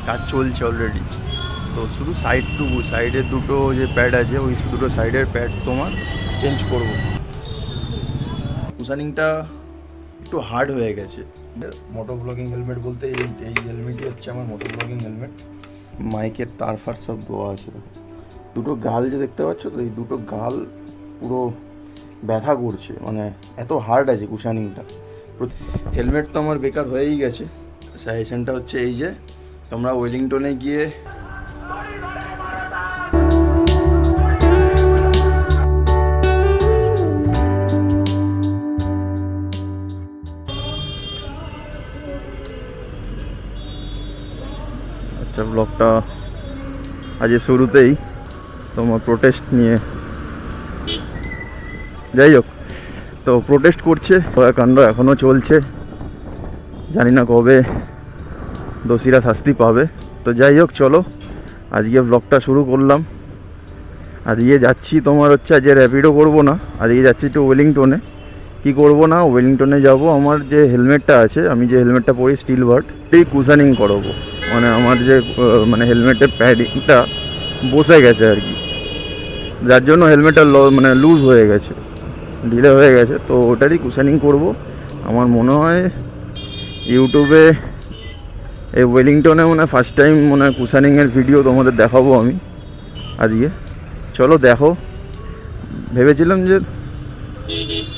কাজ চলছে অলরেডি। তো শুধু সাইডের দুটো যে প্যাড আছে ওই দুটো সাইডের প্যাড তোমার চেঞ্জ করব। কুশানিংটা একটু হার্ড হয়ে গেছে। মোটো ব্লগিং হেলমেট বলতে এই হেলমেটই হচ্ছে আমার মোটো ব্লগিং হেলমেট। মাইকের তার ফার সব দেওয়া আছে। দুটো গাল যে দেখতে পাচ্ছ তো, এই দুটো গাল পুরো ব্যথা করছে, মানে এত হার্ড আছে কুশানিংটা। হেলমেট তো আমার বেকার হয়েই গেছে। সাজেশনটা হচ্ছে এই যে তোমরা ওয়েলিংটনে গিয়ে আচ্ছা, ব্লগটা আজ শুরুতেই তোমার প্রোটেস্ট নিয়ে, যাই হোক, তো প্রোটেস্ট করছে, কাণ্ড এখনও চলছে, জানি না কবে দোষীরা শাস্তি পাবে। তো যাই হোক, চলো আজকে ব্লগটা শুরু করলাম। আজকে যাচ্ছি তোমার হচ্ছে, আজকে র্যাপিডো করবো না, আজকে যাচ্ছি একটু ওয়েলিংটনে। কি করব না, ওয়েলিংটনে যাব, আমার যে হেলমেটটা আছে, আমি যে হেলমেটটা পরি স্টিল বার্ড, এই কুশানিং করাবো। মানে আমার যে মানে হেলমেটের প্যাডিংটা বসে গেছে আর কি, যার জন্য হেলমেটটা মানে লুজ হয়ে গেছে, ঢিলে হয়ে গেছে। তো ওটারই কুশানিং করব। আমার মনে হয় ইউটিউবে এই ওয়েলিংটনে মনে হয় ফার্স্ট টাইম মনে হয় কুশানিংয়ের ভিডিও তোমাদের দেখাবো আমি আজকে। চলো দেখো, ভেবেছিলাম যে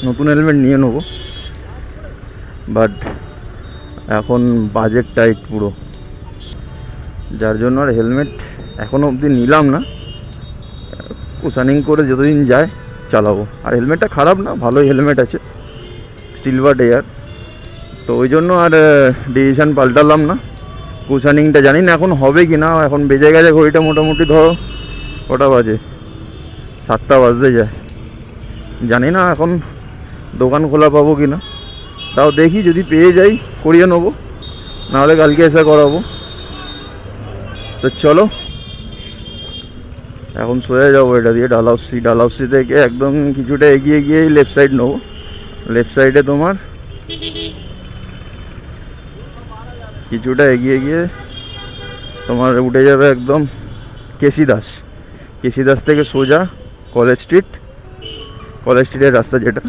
নতুন হেলমেট নিয়ে নেবো, বাট এখন বাজেট টাইট পুরো, যার জন্য আর হেলমেট এখনও অবধি নিলাম না। কুশানিং করে যতদিন যায় চালাবো। আর হেলমেটটা খারাপ না, ভালোই হেলমেট আছে, স্টিল বার্ড এয়ার। তো ওই জন্য আর ডিসিশান পাল্টালাম না। কুশানিংটা জানি না এখন হবে কি না, এখন বেজে গেছে ঘড়িটা মোটামুটি ধরো কটা বাজে, 7টা বাজতে যায়। জানি না এখন দোকান খোলা পাবো কি না, তাও দেখি যদি পেয়ে যাই করিয়ে নেবো, নাহলে কালকে এসে করাবো। তো চলো এখন সোজা যাবো এটা দিয়ে ডালহাউসি থেকে একদম কিছুটা এগিয়ে গিয়ে লেফট সাইড নেবো। লেফট সাইডে তোমার কিছুটা এগিয়ে গিয়ে তোমার উঠে যাবে একদম কেসি দাস থেকে সোজা কলেজ স্ট্রিটের রাস্তা যেটা,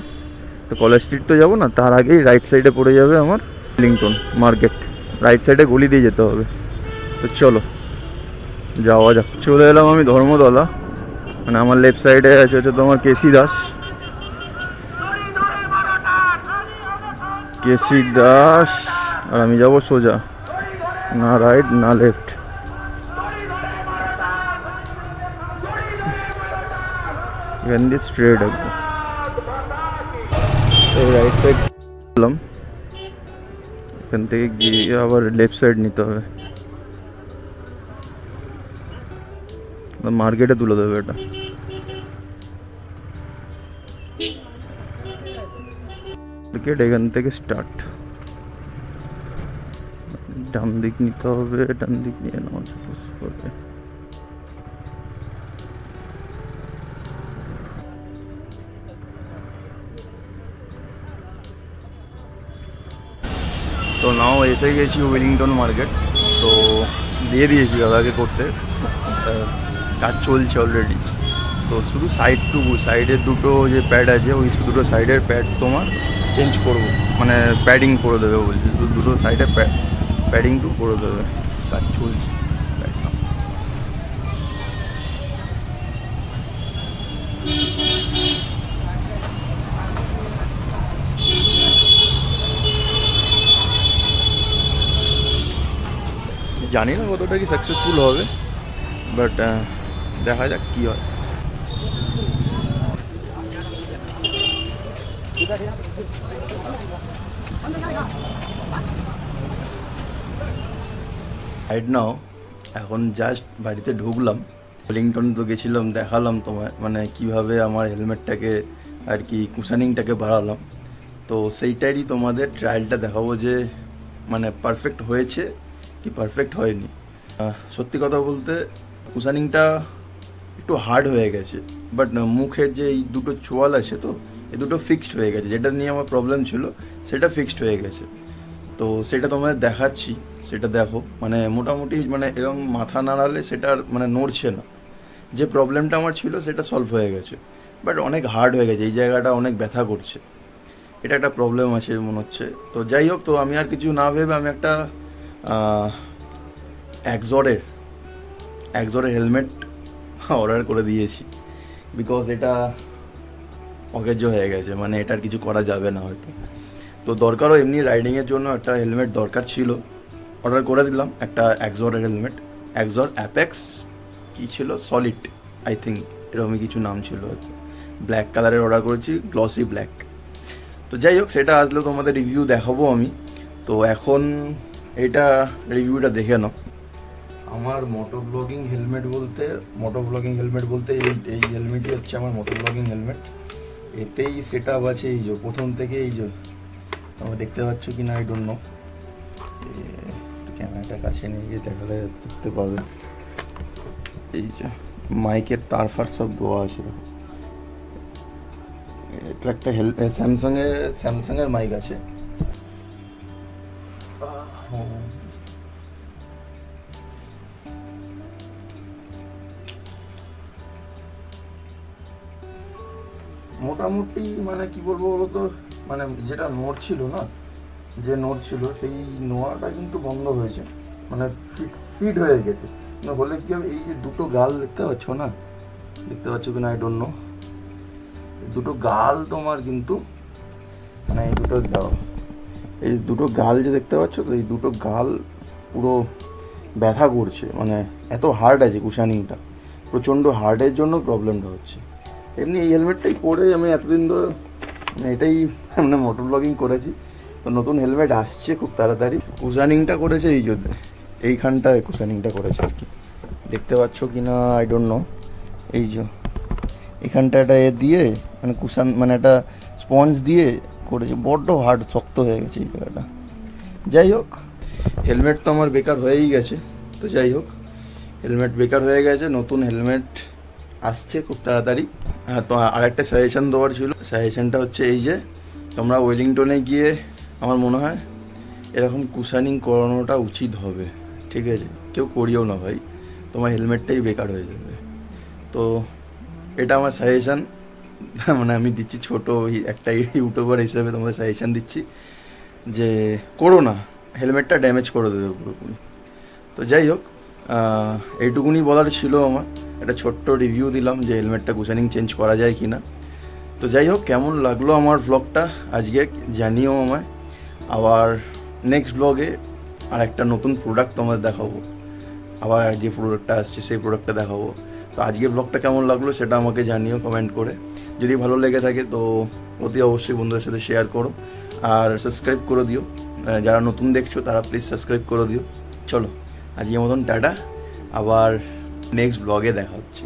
তো কলেজ স্ট্রিট তো যাবো না, তার আগেই রাইট সাইডে পড়ে যাবে আমার ওয়েলিংটন মার্কেট। রাইট সাইডে গলি দিয়ে যেতে হবে। তো চলো যাওয়া যাক। চলে এলাম আমি ধর্মতলা, মানে আমার লেফট সাইডে আছে হচ্ছে তোমার কেসি দাস। আর আমি যাবো সোজা, না রাইট না লেফট। এখান দিয়ে স্ট্রেট একদম রাইট সাইড গেলাম, এখান থেকে গিয়ে আবার লেফট সাইড নিতে হবে, মার্কেটে তুলে দেবে এটা। মার্কেট এখান থেকে স্টার্ট, ডান দিক নিতে হবে, ডান দিক নিয়ে নেওয়া করবে। তো নাও এসে গেছি ওয়েলিংটন মার্কেট। তো দিয়ে দিয়েছি দাদাকে করতে, কাজ চলছে অলরেডি। তো শুধু সাইডের দুটো যে প্যাড আছে ওই দুটো সাইডের প্যাড তোমার চেঞ্জ করবো, মানে প্যাডিং করে দেবে বলছি, দুটো সাইডে প্যাডিং করে দেবে। কাজ চলছে। জানি না কতটা কি সাকসেসফুল হবে, বাট দেখা যাক কী হয়। রাইট নাও এখন জাস্ট বাড়িতে ঢুকলাম। ওয়েলিংটন তো গেছিলাম, দেখালাম তোমায় মানে কিভাবে আমার হেলমেটটাকে আর কি কুশানিংটাকে বাড়ালাম। তো সেইটারই তোমাদের ট্রায়ালটা দেখাবো যে মানে পারফেক্ট হয়েছে কি পারফেক্ট হয়নি। সত্যি কথা বলতে কুশানিংটা একটু হার্ড হয়ে গেছে, বাট মুখের যে এই দুটো চোয়াল আছে তো এই দুটো ফিক্সড হয়ে গেছে, যেটা নিয়ে আমার প্রবলেম ছিল সেটা ফিক্সড হয়ে গেছে। তো সেটা তোমাদের দেখাচ্ছি, সেটা দেখো। মানে মোটামুটি মানে এরকম মাথা নাড়ালে সেটার মানে নড়ছে না। যে প্রবলেমটা আমার ছিল সেটা সলভ হয়ে গেছে, বাট অনেক হার্ড হয়ে গেছে, এই জায়গাটা অনেক ব্যথা করছে, এটা একটা প্রবলেম আছে মনে হচ্ছে। তো যাই হোক, তো আমি আর কিছু না ভেবে আমি একটা একজরের হেলমেট অর্ডার করে দিয়েছি, বিকজ এটা অকেজ হয়ে গেছে, মানে এটার কিছু করা যাবে না হয়তো। তো দরকারও এমনি রাইডিংয়ের জন্য একটা হেলমেট দরকার ছিল, অর্ডার করে দিলাম একটা একজরের হেলমেট। একজর অ্যাপেক্স কী ছিল, সলিড আই থিঙ্ক, এরকমই কিছু নাম ছিল হয়তো। ব্ল্যাক কালারের অর্ডার করেছি, গ্লসি ব্ল্যাক। তো যাই হোক, সেটা আসলে তোমাদের রিভিউ দেখাবো আমি। তো এখন এইটা রিভিউটা দেখে নাও। আমার মোটো ব্লগিং হেলমেট বলতে এই হেলমেটই হচ্ছে আমার মোটো ব্লগিং হেলমেট। এতেই সেট আপ আছে, এই যে প্রথম থেকে, এই যে তোমরা দেখতে পাচ্ছ কি না আই ডোন্ট নো, ক্যামেরাটা কাছে নিয়ে গিয়ে দেখালে দেখতে পাবে। এই যে মাইকের তার ফার সব দেওয়া আছে, দেখো। এটা একটা স্যামসাংয়ের মাইক আছে। মোটামুটি মানে কি বলবো বলো তো, মানে যেটা নড়ছিল না, সেই নোয়াটা কিন্তু বন্ধ হয়েছে, মানে ফিট হয়ে গেছে। বলে কি হবে, এই যে দুটো গাল দেখতে পাচ্ছ কি না আই ডোন্ট নো, দুটো গাল তোমার কিন্তু, মানে এই দুটো গাল যে দেখতে পাচ্ছ, তো এই দুটো গাল পুরো ব্যথা করছে, মানে এত হার্ড আছে কুশানিংটা, প্রচণ্ড হার্ডের জন্য প্রবলেমটা হচ্ছে। এমনি এই হেলমেটটাই পরে আমি এতদিন ধরে মানে এটাই মানে মোটর ব্লগিং করেছি। তো নতুন হেলমেট আসছে খুব তাড়াতাড়ি। কুশানিংটা করেছে এই যে এইখানটায় কুশানিংটা করেছে আর কি, দেখতে পাচ্ছ কি না আই ডোন্ট নো। এই যে এখানটা একটা দিয়ে মানে কুশান, মানে একটা স্পঞ্জ দিয়ে করেছে, বড্ড হার্ড শক্ত হয়ে গেছে এই জায়গাটা। যাই হোক, হেলমেট তো আমার বেকার হয়েই গেছে। তো যাই হোক, হেলমেট বেকার হয়ে গেছে, নতুন হেলমেট আসছে খুব তাড়াতাড়ি। হ্যাঁ, তো আরেকটা সাজেশান দেওয়ার ছিল, সাজেশানটা হচ্ছে এই যে তোমরা ওয়েলিংটনে গিয়ে আমার মনে হয় এরকম কুশানিং করানোটা উচিত হবে, ঠিক আছে? কেউ করিও না ভাই, তোমার হেলমেটটাই বেকার হয়ে যাবে। তো এটা আমার সাজেশান, মানে আমি দিচ্ছি ছোটো একটা ইউটিউবার হিসেবে তোমাদের সাজেশান দিচ্ছি যে করো না, হেলমেটটা ড্যামেজ করে দেবে পুরোপুরি। তো যাই হোক, এইটুকুনি বলার ছিল আমার, একটা ছোট্ট রিভিউ দিলাম যে হেলমেটটা কুশানিং চেঞ্জ করা যায় কি না। তো যাই হোক, কেমন লাগলো আমার ব্লগটা আজকে জানিও আমায়। আবার নেক্সট ব্লগে আর একটা নতুন প্রোডাক্ট তোমাদের দেখাবো, আবার যে প্রোডাক্টটা আসছে সেই প্রোডাক্টটা দেখাবো। তো আজকের ব্লগটা কেমন লাগলো সেটা আমাকে জানিও কমেন্ট করে। যদি ভালো লেগে থাকে তো অতি অবশ্যই বন্ধুদের সাথে শেয়ার করো, আর সাবস্ক্রাইব করে দিও। যারা নতুন দেখছো তারা প্লিজ সাবস্ক্রাইব করে দিও। চলো আজকের মতন টাটা, আবার নেক্সট ব্লগে দেখা হচ্ছে।